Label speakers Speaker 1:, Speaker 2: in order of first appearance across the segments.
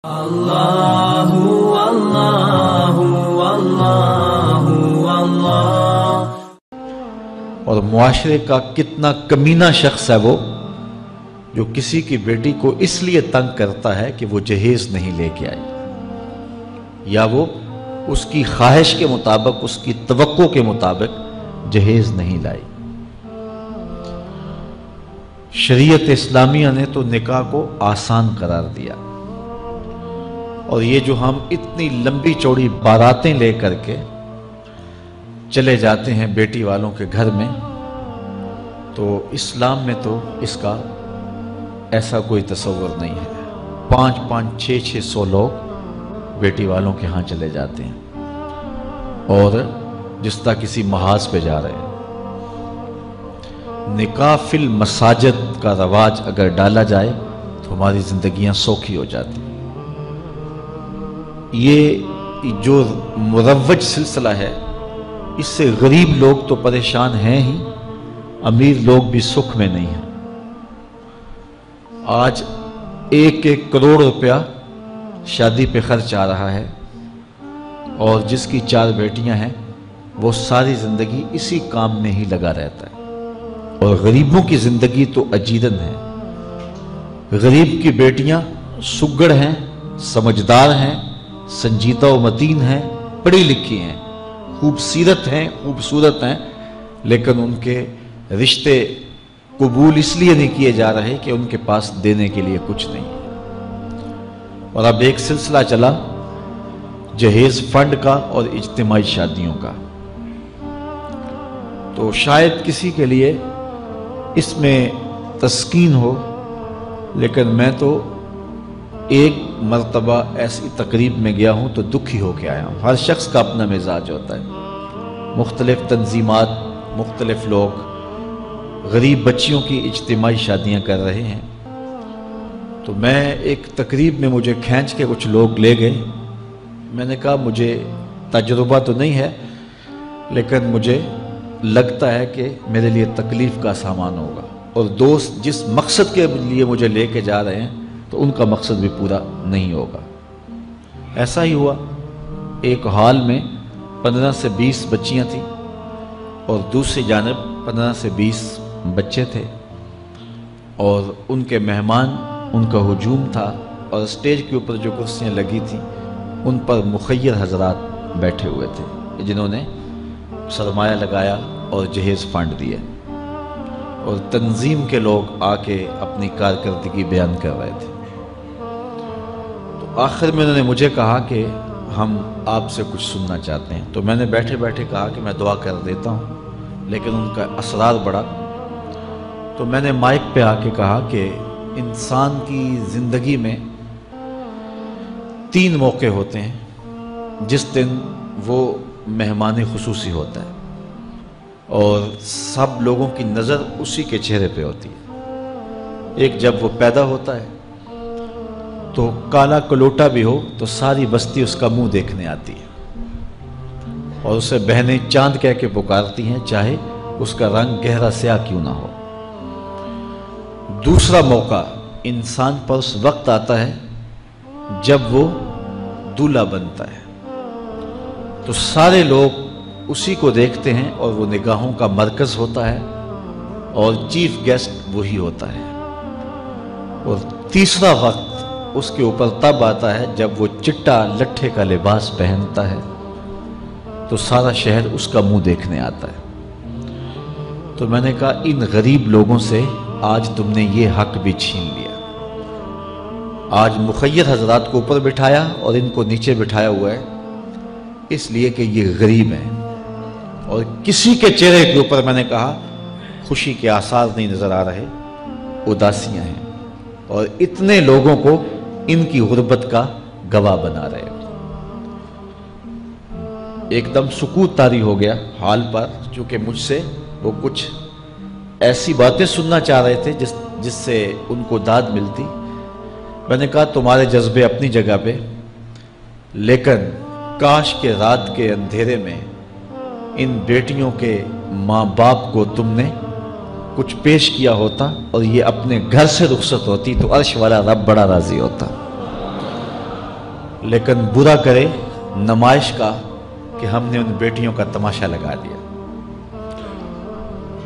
Speaker 1: اللہ اللہ اللہ اللہ۔
Speaker 2: اور معاشرے کا کتنا کمینہ شخص ہے وہ جو کسی کی بیٹی کو اس لیے تنگ کرتا ہے کہ وہ جہیز نہیں لے کے آئی، یا وہ اس کی خواہش کے مطابق، اس کی توقع کے مطابق جہیز نہیں لائی۔ شریعت اسلامیہ نے تو نکاح کو آسان قرار دیا، اور یہ جو ہم اتنی لمبی چوڑی باراتیں لے کر کے چلے جاتے ہیں بیٹی والوں کے گھر میں، تو اسلام میں تو اس کا ایسا کوئی تصور نہیں ہے۔ 500 600 لوگ بیٹی والوں کے ہاں چلے جاتے ہیں، اور جس طرح کسی محاذ پہ جا رہے ہیں۔ نکاح فی المساجد کا رواج اگر ڈالا جائے تو ہماری زندگیاں سوکھی ہو جاتی ہیں۔ یہ جو مروج سلسلہ ہے، اس سے غریب لوگ تو پریشان ہیں ہی، امیر لوگ بھی سکھ میں نہیں ہیں۔ آج 1 کروڑ روپیہ شادی پہ خرچ آ رہا ہے، اور جس کی 4 بیٹیاں ہیں وہ ساری زندگی اسی کام میں ہی لگا رہتا ہے۔ اور غریبوں کی زندگی تو اجیرن ہے۔ غریب کی بیٹیاں سگڑ ہیں، سمجھدار ہیں، سنجیدہ و متین ہیں، پڑھی لکھی ہیں، خوبصورت ہیں، لیکن ان کے رشتے قبول اس لیے نہیں کیے جا رہے کہ ان کے پاس دینے کے لیے کچھ نہیں ہے۔ اور اب ایک سلسلہ چلا جہیز فنڈ کا اور اجتماعی شادیوں کا، تو شاید کسی کے لیے اس میں تسکین ہو، لیکن میں تو ایک مرتبہ ایسی تقریب میں گیا ہوں تو دکھی ہو کے آیا ہوں۔ ہر شخص کا اپنا مزاج ہوتا ہے، مختلف تنظیمات، مختلف لوگ غریب بچیوں کی اجتماعی شادیاں کر رہے ہیں، تو میں ایک تقریب میں مجھے کھینچ کے کچھ لوگ لے گئے۔ میں نے کہا مجھے تجربہ تو نہیں ہے، لیکن مجھے لگتا ہے کہ میرے لیے تکلیف کا سامان ہوگا، اور دوست جس مقصد کے لیے مجھے لے کے جا رہے ہیں تو ان کا مقصد بھی پورا نہیں ہوگا۔ ایسا ہی ہوا، ایک ہال میں 15 سے 20 بچیاں تھیں، اور دوسری جانب 15 سے 20 بچے تھے، اور ان کے مہمان، ان کا ہجوم تھا، اور اسٹیج کے اوپر جو کرسیاں لگی تھیں ان پر مخیر حضرات بیٹھے ہوئے تھے جنہوں نے سرمایہ لگایا اور جہیز فنڈ دیے، اور تنظیم کے لوگ آ کے اپنی کارکردگی بیان کر رہے تھے۔ تو آخر میں انہوں نے مجھے کہا کہ ہم آپ سے کچھ سننا چاہتے ہیں، تو میں نے بیٹھے بیٹھے کہا کہ میں دعا کر دیتا ہوں، لیکن ان کا اصرار بڑھا، تو میں نے مائک پہ آ کے کہا کہ انسان کی زندگی میں 3 موقع ہوتے ہیں جس دن وہ مہمان خصوصی ہوتا ہے، اور سب لوگوں کی نظر اسی کے چہرے پہ ہوتی ہے۔ ایک جب وہ پیدا ہوتا ہے تو کالا کلوٹا بھی ہو تو ساری بستی اس کا منہ دیکھنے آتی ہے، اور اسے بہنیں چاند کہہ کے پکارتی ہیں، چاہے اس کا رنگ گہرا سیاہ کیوں نہ ہو۔ دوسرا موقع انسان پر اس وقت آتا ہے جب وہ دولہا بنتا ہے، تو سارے لوگ اسی کو دیکھتے ہیں، اور وہ نگاہوں کا مرکز ہوتا ہے، اور چیف گیسٹ وہی ہوتا ہے۔ اور تیسرا وقت اس کے اوپر تب آتا ہے جب وہ چٹا لٹھے کا لباس پہنتا ہے، تو سارا شہر اس کا منہ دیکھنے آتا ہے۔ تو میں نے کہا ان غریب لوگوں سے آج تم نے یہ حق بھی چھین لیا۔ آج مخیر حضرات کو اوپر بٹھایا اور ان کو نیچے بٹھایا ہوا ہے، اس لیے کہ یہ غریب ہیں، اور کسی کے چہرے کے اوپر میں نے کہا خوشی کے آثار نہیں نظر آ رہے، اداسیاں ہیں، اور اتنے لوگوں کو ان کی غربت کا گواہ بنا رہے۔ ایک دم سکوت طاری ہو گیا حال پر، چونکہ مجھ سے وہ کچھ ایسی باتیں سننا چاہ رہے تھے جس سے ان کو داد ملتی۔ میں نے کہا تمہارے جذبے اپنی جگہ پہ، لیکن کاش کے رات کے اندھیرے میں ان بیٹیوں کے ماں باپ کو تم نے کچھ پیش کیا ہوتا اور یہ اپنے گھر سے رخصت ہوتی تو عرش والا رب بڑا راضی ہوتا۔ لیکن برا کرے نمائش کا کہ ہم نے ان بیٹیوں کا تماشا لگا دیا۔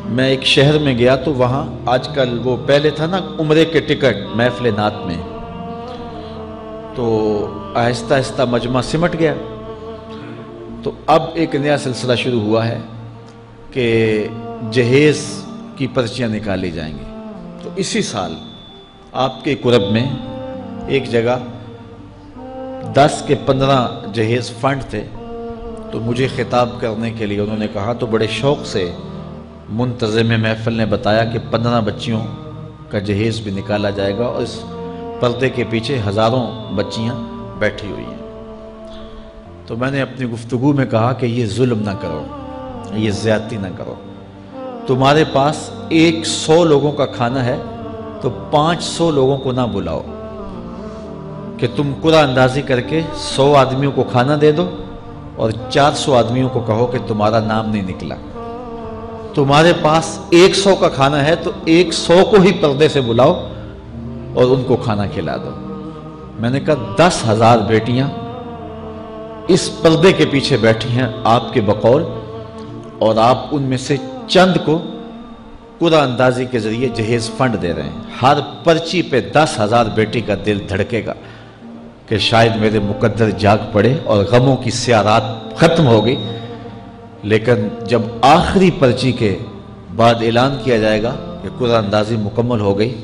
Speaker 2: میں ایک شہر میں گیا تو وہاں آج کل وہ پہلے تھا نا عمرے کے ٹکٹ محفل نعت میں، تو آہستہ آہستہ مجمع سمٹ گیا، تو اب ایک نیا سلسلہ شروع ہوا ہے کہ جہیز کی پرچیاں نکالی جائیں گی۔ تو اسی سال آپ کے قرب میں ایک جگہ 10 کے 15 جہیز فنڈ تھے، تو مجھے خطاب کرنے کے لیے انہوں نے کہا، تو بڑے شوق سے منتظم محفل نے بتایا کہ 15 بچیوں کا جہیز بھی نکالا جائے گا، اور اس پردے کے پیچھے ہزاروں بچیاں بیٹھی ہوئی ہیں۔ تو میں نے اپنی گفتگو میں کہا کہ یہ ظلم نہ کرو، یہ زیادتی نہ کرو، تمہارے پاس 100 لوگوں کا کھانا ہے تو 500 لوگوں کو نہ بلاؤ کہ تم قرعہ اندازی کر کے 100 آدمیوں کو کھانا دے دو اور 400 آدمیوں کو کہو کہ تمہارا نام نہیں نکلا۔ تمہارے پاس 100 کا کھانا ہے تو 100 کو ہی پردے سے بلاؤ اور ان کو کھانا کھلا دو۔ میں نے کہا 10,000 بیٹیاں اس پردے کے پیچھے بیٹھی ہیں آپ کے بقول، اور آپ ان میں سے چند کو قرعہ اندازی کے ذریعے جہیز فنڈ دے رہے ہیں۔ ہر پرچی پہ 10,000 بیٹی کا دل دھڑکے گا کہ شاید میرے مقدر جاگ پڑے اور غموں کی سیاہ رات ختم ہو گئی، لیکن جب آخری پرچی کے بعد اعلان کیا جائے گا کہ قرعہ اندازی مکمل ہو گئی،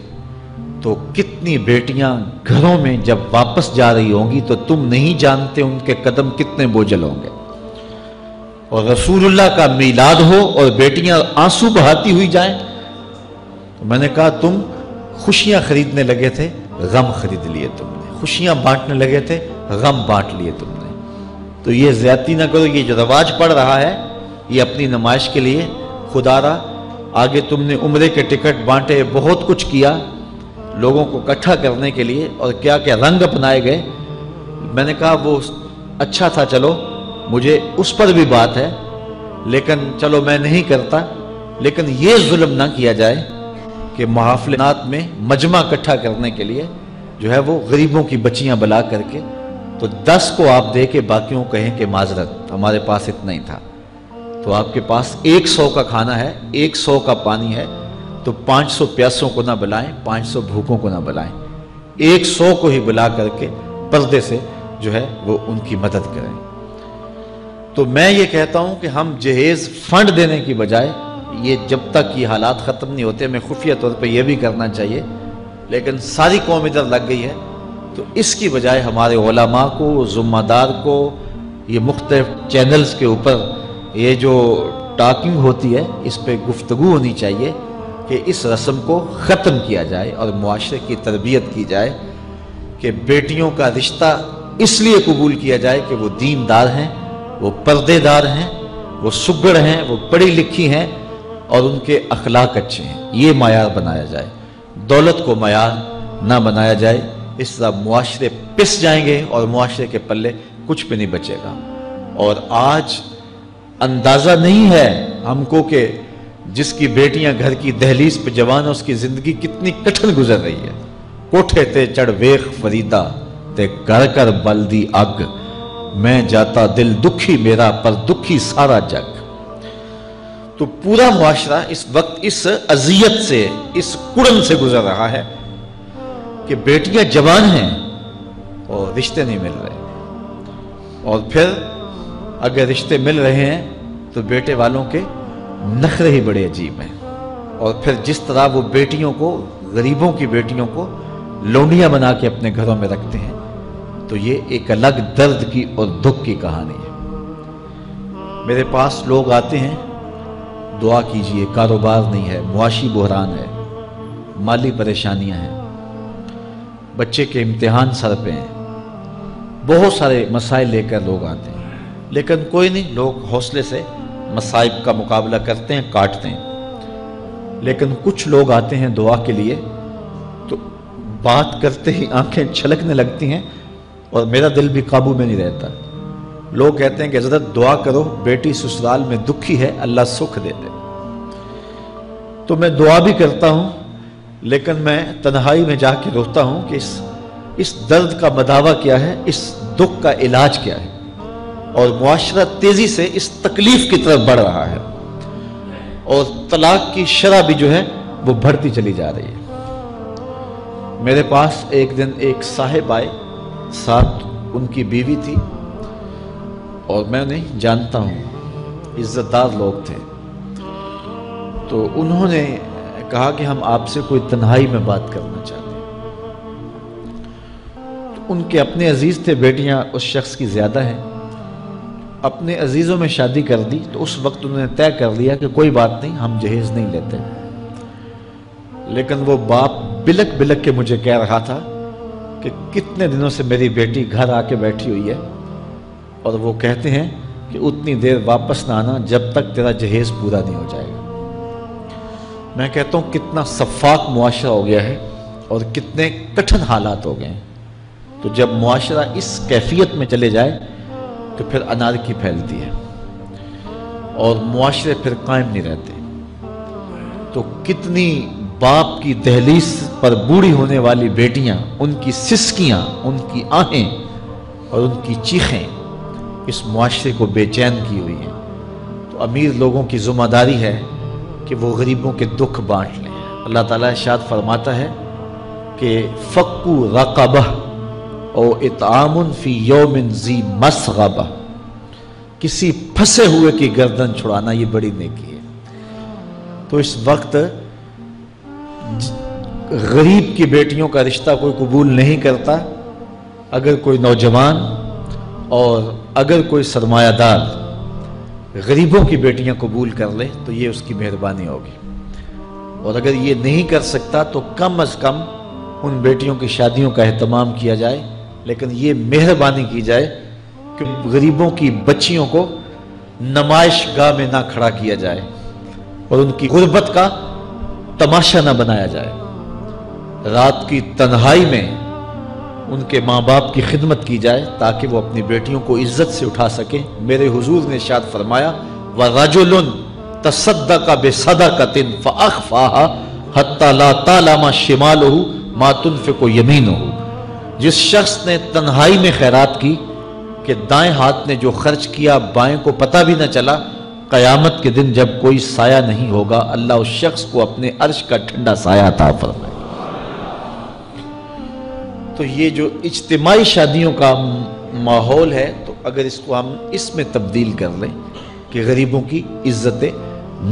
Speaker 2: تو کتنی بیٹیاں گھروں میں جب واپس جا رہی ہوں گی تو تم نہیں جانتے ان کے قدم کتنے بوجھل ہوں گے۔ اور رسول اللہ کا میلاد ہو اور بیٹیاں آنسو بہاتی ہوئی جائیں، تو میں نے کہا تم خوشیاں خریدنے لگے تھے، غم خرید لیے تم نے، خوشیاں بانٹنے لگے تھے، غم بانٹ لیے تم نے۔ تو یہ زیادتی نہ کرو، یہ جو رواج پڑ رہا ہے یہ اپنی نمائش کے لیے، خدا را آگے تم نے عمرے کے ٹکٹ بانٹے، بہت کچھ کیا لوگوں کو اکٹھا کرنے کے لیے، اور کیا کیا رنگ اپنائے گئے۔ میں نے کہا وہ اچھا تھا، چلو مجھے اس پر بھی بات ہے، لیکن چلو میں نہیں کرتا، لیکن یہ ظلم نہ کیا جائے کہ محافلات میں مجمع اکٹھا کرنے کے لیے جو ہے وہ غریبوں کی بچیاں بلا کر کے تو 10 کو آپ دے کے باقیوں کو کہیں کہ معذرت ہمارے پاس اتنا ہی تھا۔ تو آپ کے پاس 100 کا کھانا ہے، 100 کا پانی ہے، تو 500 پیاسوں کو نہ بلائیں، 500 بھوکوں کو نہ بلائیں، 100 کو ہی بلا کر کے پردے سے جو ہے وہ ان کی مدد کریں۔ تو میں یہ کہتا ہوں کہ ہم جہیز فنڈ دینے کی بجائے، یہ جب تک یہ حالات ختم نہیں ہوتے، میں خفیہ طور پہ یہ بھی کرنا چاہیے، لیکن ساری قوم ادھر لگ گئی ہے، تو اس کی بجائے ہمارے علماء کو، ذمہ دار کو، یہ مختلف چینلز کے اوپر یہ جو ٹاکنگ ہوتی ہے اس پہ گفتگو ہونی چاہیے کہ اس رسم کو ختم کیا جائے اور معاشرے کی تربیت کی جائے کہ بیٹیوں کا رشتہ اس لیے قبول کیا جائے کہ وہ دیندار ہیں، وہ پردے دار ہیں، وہ سگڑ ہیں، وہ پڑھی لکھی ہیں اور ان کے اخلاق اچھے ہیں، یہ معیار بنایا جائے، دولت کو معیار نہ بنایا جائے۔ اس طرح معاشرے پس جائیں گے اور معاشرے کے پلے کچھ بھی نہیں بچے گا۔ اور آج اندازہ نہیں ہے ہم کو کہ جس کی بیٹیاں گھر کی دہلیز پہ جوان ہے اس کی زندگی کتنی کٹھن گزر رہی ہے۔ کوٹھے تے چڑھ ویخ فریدا تے گھر کر بلدی اگ، میں جاتا دل دکھی میرا پر دکھی سارا جگ۔ تو پورا معاشرہ اس وقت اس اذیت سے، اس کڑن سے گزر رہا ہے کہ بیٹیاں جوان ہیں اور رشتے نہیں مل رہے، اور پھر اگر رشتے مل رہے ہیں تو بیٹے والوں کے نخرے ہی بڑے عجیب ہیں، اور پھر جس طرح وہ بیٹیوں کو، غریبوں کی بیٹیوں کو لونڈیاں بنا کے اپنے گھروں میں رکھتے ہیں، تو یہ ایک الگ درد کی اور دکھ کی کہانی ہے۔ میرے پاس لوگ آتے ہیں، دعا کیجئے، کاروبار نہیں ہے، معاشی بحران ہے، مالی پریشانیاں ہیں، بچے کے امتحان سر پہ ہیں، بہت سارے مسائل لے کر لوگ آتے ہیں، لیکن کوئی نہیں، لوگ حوصلے سے مصائب کا مقابلہ کرتے ہیں، کاٹتے ہیں۔ لیکن کچھ لوگ آتے ہیں دعا کے لیے تو بات کرتے ہی آنکھیں چھلکنے لگتی ہیں اور میرا دل بھی قابو میں نہیں رہتا۔ لوگ کہتے ہیں کہ حضرت دعا کرو، بیٹی سسرال میں دکھی ہے، اللہ سکھ دے دے۔ تو میں دعا بھی کرتا ہوں، لیکن میں تنہائی میں جا کے روتا ہوں کہ اس درد کا مداوع کیا ہے، اس دکھ کا علاج کیا ہے، اور معاشرہ تیزی سے اس تکلیف کی طرف بڑھ رہا ہے، اور طلاق کی شرح بھی جو ہے وہ بڑھتی چلی جا رہی ہے۔ میرے پاس ایک دن ایک صاحب آئے، ساتھ ان کی بیوی تھی، اور میں انہیں جانتا ہوں، عزت دار لوگ تھے۔ تو انہوں نے کہا کہ ہم آپ سے کوئی تنہائی میں بات کرنا چاہتے ہیں۔ تو ان کے اپنے عزیز تھے، بیٹیاں اس شخص کی زیادہ ہیں، اپنے عزیزوں میں شادی کر دی۔ تو اس وقت انہوں نے طے کر لیا کہ کوئی بات نہیں، ہم جہیز نہیں لیتے۔ لیکن وہ باپ بلک بلک کے مجھے کہہ رہا تھا کہ کتنے دنوں سے میری بیٹی گھر آ کے بیٹھی ہوئی ہے، اور وہ کہتے ہیں کہ اتنی دیر واپس نہ آنا جب تک تیرا جہیز پورا نہیں ہو جائے گا۔ میں کہتا ہوں کتنا صفاق معاشرہ ہو گیا ہے اور کتنے کٹھن حالات ہو گئے ہیں۔ تو جب معاشرہ اس کیفیت میں چلے جائے تو پھر انارکی پھیلتی ہے اور معاشرے پھر قائم نہیں رہتے۔ تو کتنی باپ کی دہلیز پر بوڑھی ہونے والی بیٹیاں، ان کی سسکیاں، ان کی آہیں اور ان کی چیخیں اس معاشرے کو بے چین کی ہوئی ہیں۔ تو امیر لوگوں کی ذمہ داری ہے کہ وہ غریبوں کے دکھ بانٹ لیں۔ اللہ تعالیٰ ارشاد فرماتا ہے کہ فَقُّ رَقَبَةٍ او اطعام فی یوم ذی مسغبہ، کسی پھنسے ہوئے کی گردن چھڑانا یہ بڑی نیکی ہے۔ تو اس وقت غریب کی بیٹیوں کا رشتہ کوئی قبول نہیں کرتا۔ اگر کوئی نوجوان اور اگر کوئی سرمایہ دار غریبوں کی بیٹیاں قبول کر لے تو یہ اس کی مہربانی ہوگی، اور اگر یہ نہیں کر سکتا تو کم از کم ان بیٹیوں کی شادیوں کا اہتمام کیا جائے، لیکن یہ مہربانی کی جائے کہ غریبوں کی بچیوں کو نمائش گاہ میں نہ کھڑا کیا جائے اور ان کی غربت کا تماشا نہ بنایا جائے۔ رات کی تنہائی میں ان کے ماں باپ کی خدمت کی جائے تاکہ وہ اپنی بیٹیوں کو عزت سے اٹھا سکیں۔ میرے حضور نے ارشاد فرمایا وَرَجُلٌ تَصَدَّقَ بِصَدَقَةٍ فَأَخْفَاهَا حَتَّى لَا تَعْلَمَ شِمَالُهُ مَا تُنْفِقُ يَمِينُهُ، جس شخص نے تنہائی میں خیرات کی کہ دائیں ہاتھ نے جو خرچ کیا بائیں کو پتہ بھی نہ چلا، قیامت کے دن جب کوئی سایہ نہیں ہوگا اللہ اس شخص کو اپنے عرش کا ٹھنڈا سایہ عطا فرمائے۔ تو یہ جو اجتماعی شادیوں کا ماحول ہے، تو اگر اس کو ہم اس میں تبدیل کر لیں کہ غریبوں کی عزت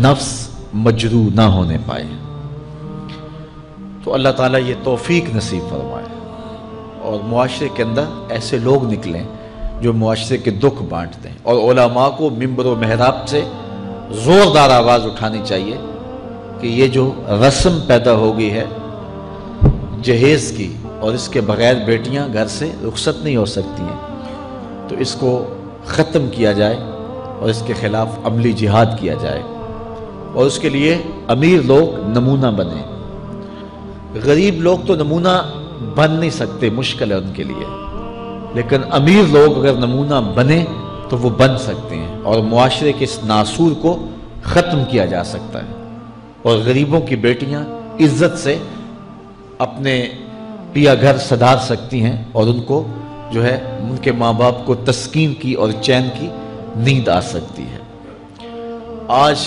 Speaker 2: نفس مجروح نہ ہونے پائے، تو اللہ تعالیٰ یہ توفیق نصیب فرمائے اور معاشرے کے اندر ایسے لوگ نکلیں جو معاشرے کے دکھ بانٹتے ہیں۔ اور علماء کو منبر و محراب سے زوردار آواز اٹھانی چاہیے کہ یہ جو رسم پیدا ہو گئی ہے جہیز کی، اور اس کے بغیر بیٹیاں گھر سے رخصت نہیں ہو سکتی ہیں، تو اس کو ختم کیا جائے اور اس کے خلاف عملی جہاد کیا جائے، اور اس کے لیے امیر لوگ نمونہ بنیں۔ غریب لوگ تو نمونہ بن نہیں سکتے، مشکل ہے ان کے لیے، لیکن امیر لوگ اگر نمونہ بنیں تو وہ بن سکتے ہیں اور معاشرے کے اس ناسور کو ختم کیا جا سکتا ہے، اور غریبوں کی بیٹیاں عزت سے اپنے پیا گھر سدھار سکتی ہیں، اور ان کو جو ہے ان کے ماں باپ کو تسکین کی اور چین کی نیند آ سکتی ہے۔ آج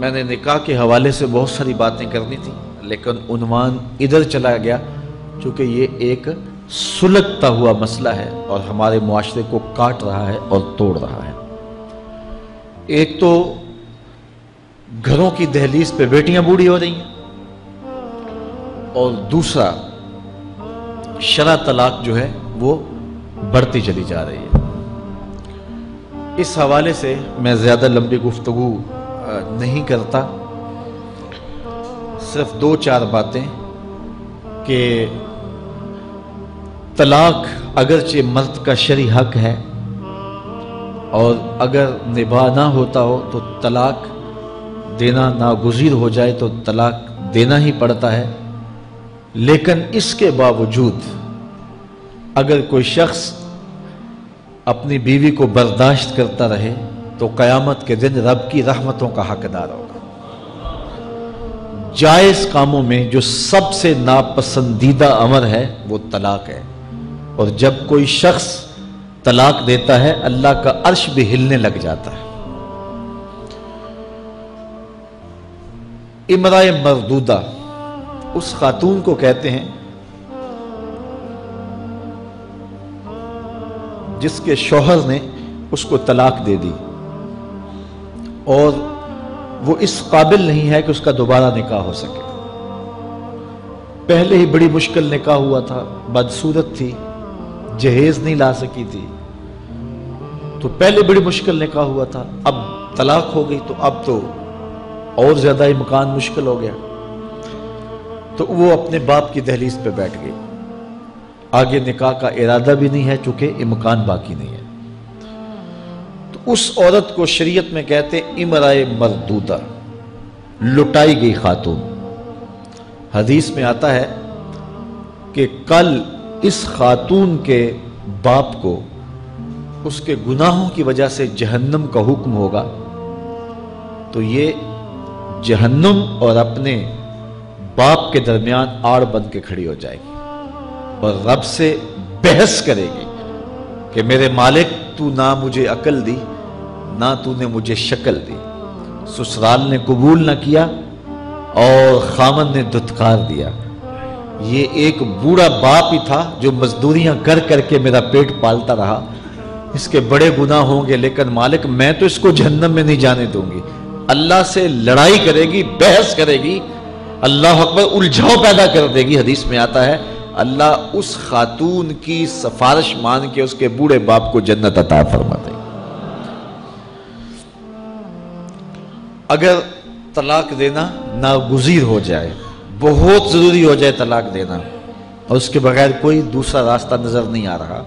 Speaker 2: میں نے نکاح کے حوالے سے بہت ساری باتیں کرنی تھی، لیکن عنوان ادھر چلا گیا چونکہ یہ ایک سلگتا ہوا مسئلہ ہے اور ہمارے معاشرے کو کاٹ رہا ہے اور توڑ رہا ہے۔ ایک تو گھروں کی دہلیز پہ بیٹیاں بوڑھی ہو رہی ہیں، اور دوسرا شرع طلاق جو ہے وہ بڑھتی چلی جا رہی ہے۔ اس حوالے سے میں زیادہ لمبی گفتگو نہیں کرتا، صرف دو چار باتیں کہ طلاق اگرچہ مرد کا شرعی حق ہے، اور اگر نباہ نہ ہوتا ہو تو طلاق دینا ناگزیر ہو جائے تو طلاق دینا ہی پڑتا ہے، لیکن اس کے باوجود اگر کوئی شخص اپنی بیوی کو برداشت کرتا رہے تو قیامت کے دن رب کی رحمتوں کا حقدار ہوگا۔ جائز کاموں میں جو سب سے ناپسندیدہ امر ہے وہ طلاق ہے، اور جب کوئی شخص طلاق دیتا ہے اللہ کا عرش بھی ہلنے لگ جاتا ہے۔ امرأہ مردودہ اس خاتون کو کہتے ہیں جس کے شوہر نے اس کو طلاق دے دی اور وہ اس قابل نہیں ہے کہ اس کا دوبارہ نکاح ہو سکے۔ پہلے ہی بڑی مشکل نکاح ہوا تھا، بدصورت تھی، جہیز نہیں لا سکی تھی، تو پہلے بڑی مشکل نکاح ہوا تھا، اب طلاق ہو گئی تو اب تو اور زیادہ ہی مکان مشکل ہو گیا۔ تو وہ اپنے باپ کی دہلیز پہ بیٹھ گئی، آگے نکاح کا ارادہ بھی نہیں ہے چونکہ امکان باقی نہیں ہے۔ تو اس عورت کو شریعت میں کہتے ہیں امرأہ مردودہ، لٹائی گئی خاتون۔ حدیث میں آتا ہے کہ کل اس خاتون کے باپ کو اس کے گناہوں کی وجہ سے جہنم کا حکم ہوگا، تو یہ جہنم اور اپنے باپ کے درمیان آڑ بن کے کھڑی ہو جائے گی اور رب سے بحث کرے گی کہ میرے مالک تو نہ مجھے عقل دی نہ تو نے مجھے شکل دی، سسرال نے قبول نہ کیا اور خامن نے دھتکار دیا۔ یہ ایک بوڑھا باپ ہی تھا جو مزدوریاں کر کر کے میرا پیٹ پالتا رہا، اس کے بڑے گناہ ہوں گے لیکن مالک میں تو اس کو جہنم میں نہیں جانے دوں گی۔ اللہ سے لڑائی کرے گی، بحث کرے گی، اللہ اکبر، الجھاؤ پیدا کر دے گی۔ حدیث میں آتا ہے اللہ اس خاتون کی سفارش مان کے اس کے بوڑھے باپ کو جنت عطا فرما دے گی۔ اگر طلاق دینا ناگزیر ہو جائے، بہت ضروری ہو جائے طلاق دینا اور اس کے بغیر کوئی دوسرا راستہ نظر نہیں آ رہا،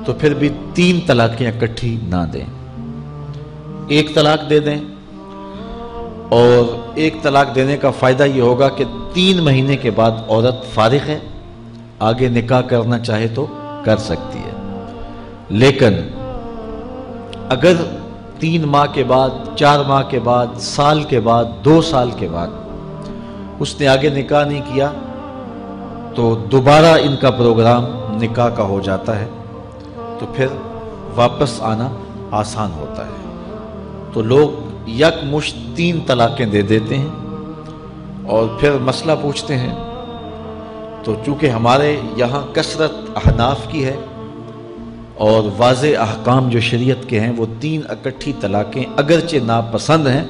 Speaker 2: تو پھر بھی 3 طلاقیں اکٹھی نہ دیں، 1 طلاق دے دیں۔ اور 1 طلاق دینے کا فائدہ یہ ہوگا کہ 3 مہینے کے بعد عورت فارغ ہے، آگے نکاح کرنا چاہے تو کر سکتی ہے۔ لیکن اگر 3 ماہ کے بعد، 4 ماہ کے بعد، سال کے بعد، 2 سال کے بعد اس نے آگے نکاح نہیں کیا تو دوبارہ ان کا پروگرام نکاح کا ہو جاتا ہے، تو پھر واپس آنا آسان ہوتا ہے۔ تو لوگ یک مشت 3 طلاقیں دے دیتے ہیں اور پھر مسئلہ پوچھتے ہیں، تو چونکہ ہمارے یہاں کثرت احناف کی ہے اور واضح احکام جو شریعت کے ہیں وہ 3 اکٹھی طلاقیں اگرچہ ناپسند ہیں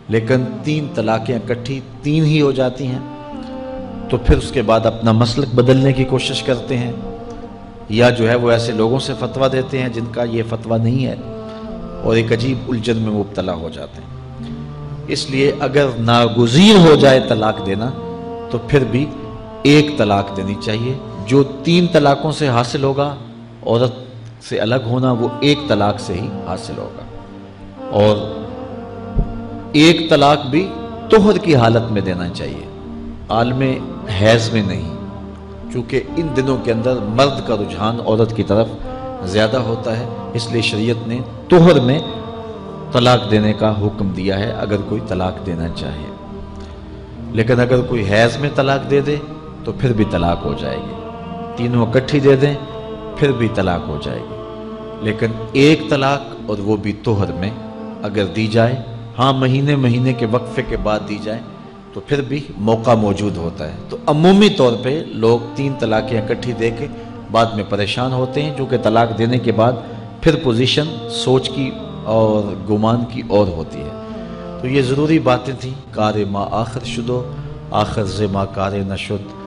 Speaker 2: لیکن 3 طلاقیں اکٹھی 3 ہی ہو جاتی ہیں، تو پھر اس کے بعد اپنا مسلک بدلنے کی کوشش کرتے ہیں، یا جو ہے وہ ایسے لوگوں سے فتویٰ دیتے ہیں جن کا یہ فتویٰ نہیں ہے اور ایک عجیب الجھن میں مبتلا ہو جاتے ہیں۔ اس لیے اگر ناگزیر ہو جائے طلاق دینا تو پھر بھی 1 طلاق دینی چاہیے۔ جو 3 طلاقوں سے حاصل ہوگا، عورت سے الگ ہونا، وہ 1 طلاق سے ہی حاصل ہوگا۔ اور 1 طلاق بھی طہر کی حالت میں دینا چاہیے، عالم حیض میں نہیں، چونکہ ان دنوں کے اندر مرد کا رجحان عورت کی طرف زیادہ ہوتا ہے، اس لیے شریعت نے طہر میں طلاق دینے کا حکم دیا ہے اگر کوئی طلاق دینا چاہے۔ لیکن اگر کوئی حیض میں طلاق دے دے تو پھر بھی طلاق ہو جائے گی، تینوں اکٹھی دے دیں پھر بھی طلاق ہو جائے گی۔ لیکن 1 طلاق اور وہ بھی طہر میں اگر دی جائے، ہاں مہینے کے وقفے کے بعد دی جائے تو پھر بھی موقع موجود ہوتا ہے۔ تو عمومی طور پہ لوگ 3 طلاقیں اکٹھی دے کے بعد میں پریشان ہوتے ہیں، جو کہ طلاق دینے کے بعد پھر پوزیشن سوچ کی اور گمان کی اور ہوتی ہے۔ تو یہ ضروری باتیں تھیں۔ کار ما آخر شدو آخر ز ما کار نشد۔